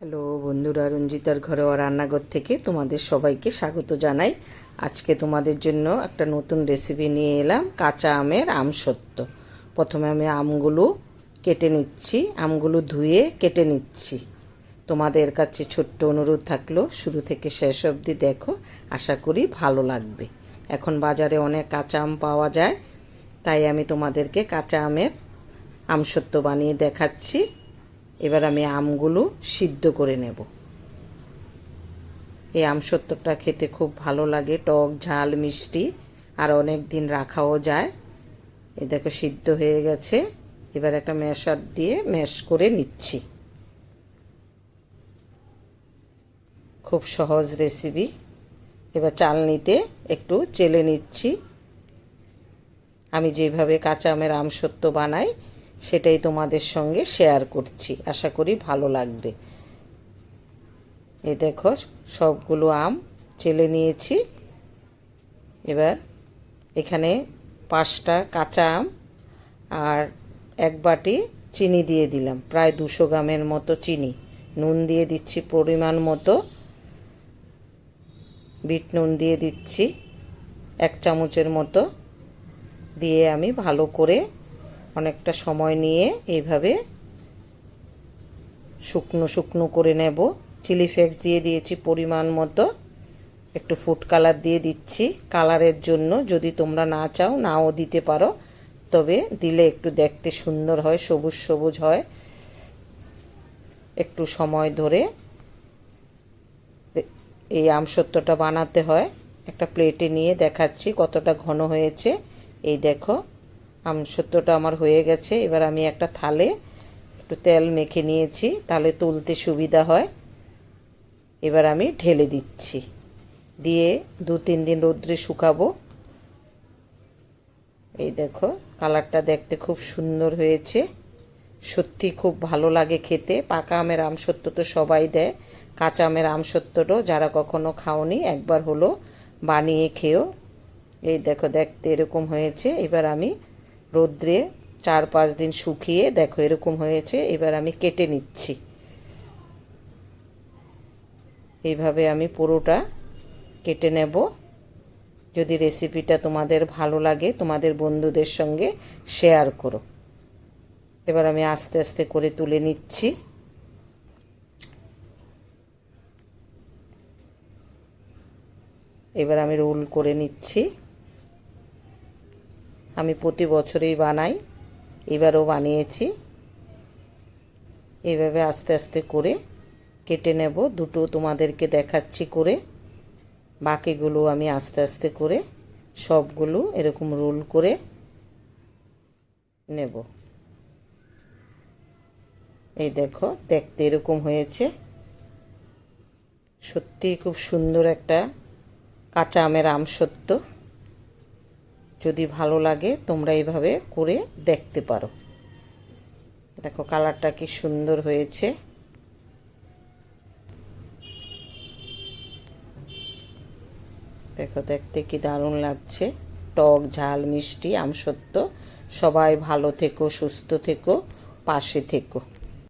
Hello বন্ধুরা, রঞ্জিতার ঘরোয়া রান্নাঘর থেকে তোমাদের সবাইকে স্বাগত জানাই। আজকে তোমাদের জন্য একটা নতুন রেসিপি নিয়ে এলাম, কাঁচা আমের আমসত্ত্ব। প্রথমে আমি আমগুলো কেটে নিচ্ছি, আমগুলো ধুয়ে কেটে নিচ্ছি। তোমাদের কাছে ছোট্ট অনুরোধ থাকলো, শুরু থেকে শেষ অবধি দেখো, আশা করি ভালো লাগবে। এখন বাজারে অনেক কাঁচা আম পাওয়া যায়, তাই আমি তোমাদেরকে কাঁচা আমের আমসত্ত্ব বানিয়ে দেখাচ্ছি। এবার আমি আমগুলো সিদ্ধ করে নেব। এই আমসত্ত্বটা খেতে খুব ভালো লাগে, টক ঝাল মিষ্টি, আর অনেক দিন রাখাও যায়। এই দেখো সিদ্ধ হয়ে গেছে। এবার একটা ম্যাশার দিয়ে ম্যাশ করে নিচ্ছি। খুব সহজ রেসিপি। এবার চালনিতে একটু চেলে নিচ্ছি। আমি যেভাবে কাঁচা আমের আমসত্ত্ব বানাই সেটাই তোমাদের সঙ্গে শেয়ার করছি, আশা করি ভালো লাগবে। এই দেখো সবগুলো আম চেলে নিয়েছি। এবার এখানে 5টা কাঁচা আম আর 1 বাটি চিনি দিয়ে দিলাম, প্রায় 200 গ্রামের মতো চিনি। নুন দিয়ে দিচ্ছি পরিমাণ মতো, বিট নুন দিয়ে দিচ্ছি 1 চামচের মতো। দিয়ে আমি ভালো করে অনেকটা সময় নিয়ে এইভাবে শুকনো শুকনো করে নেব। চিলি ফ্লেক্স দিয়ে দিয়েছি পরিমাণ মতো, একটু ফুড কালার দিয়ে দিচ্ছি কালারের জন্য। যদি তোমরা না চাও নাও দিতে পারো, তবে দিলে একটু দেখতে সুন্দর হয়, সবুজ সবুজ হয়। একটু সময় ধরে এই আমসত্ত্বটা বানাতে হয়। একটা প্লেটে নিয়ে দেখাচ্ছি কতটা ঘন হয়েছে। এই দেখো আমসত্ত্বটা আমার হয়ে গেছে। এবার আমি একটা থালে একটু তেল মেখে নিয়েছি, তাহলে তুলতে সুবিধা হয়। এবার আমি ঢেলে দিচ্ছি, দিয়ে 2-3 দিন রোদ্রে শুকাবো। এই দেখো কালারটা দেখতে খুব সুন্দর হয়েছে, সত্যি খুব ভালো লাগে খেতে। পাকা আমের আমসত্ত্ব তো সবাই দেয়, কাঁচা আমের আমসত্ত্বটাও যারা কখনো খাওনি একবার হলো বানিয়ে খেও। এই দেখো দেখতে এরকম হয়েছে। এবার আমি রোদ্রে 4-5 দিন শুকিয়ে দেখো এরকম হয়েছে। এবার আমি কেটে নিচ্ছি। এইভাবে আমি পুরোটা কেটে নেব। যদি রেসিপিটা তোমাদের ভালো লাগে তোমাদের বন্ধুদের সঙ্গে শেয়ার করো। এবার আমি আস্তে আস্তে করে তুলে নিচ্ছি। এবার আমি রোল করে নিচ্ছি। আমি প্রতি বছরেই বানাই, এবারও বানিয়েছি। এইভাবে আস্তে আস্তে করে কেটে নেব। দুটো তোমাদেরকে দেখাচ্ছি করে, বাকিগুলো আমি আস্তে আস্তে করে সবগুলো এরকম রোল করে নেব। এই দেখো দেখতে এরকম হয়েছে। সত্যিই খুব সুন্দর একটা কাঁচা আমের আমসত্ত্ব। যদি ভালো লাগে তোমরা এইভাবে করে দেখতে পারো। দেখো কালারটা কি সুন্দর হয়েছে। দেখো দেখতে কি দারুণ লাগছে। টক ঝাল মিষ্টি আমসত্ত্ব। সবাই ভালো থেকো, সুস্থ থেকো, পাশে থেকো।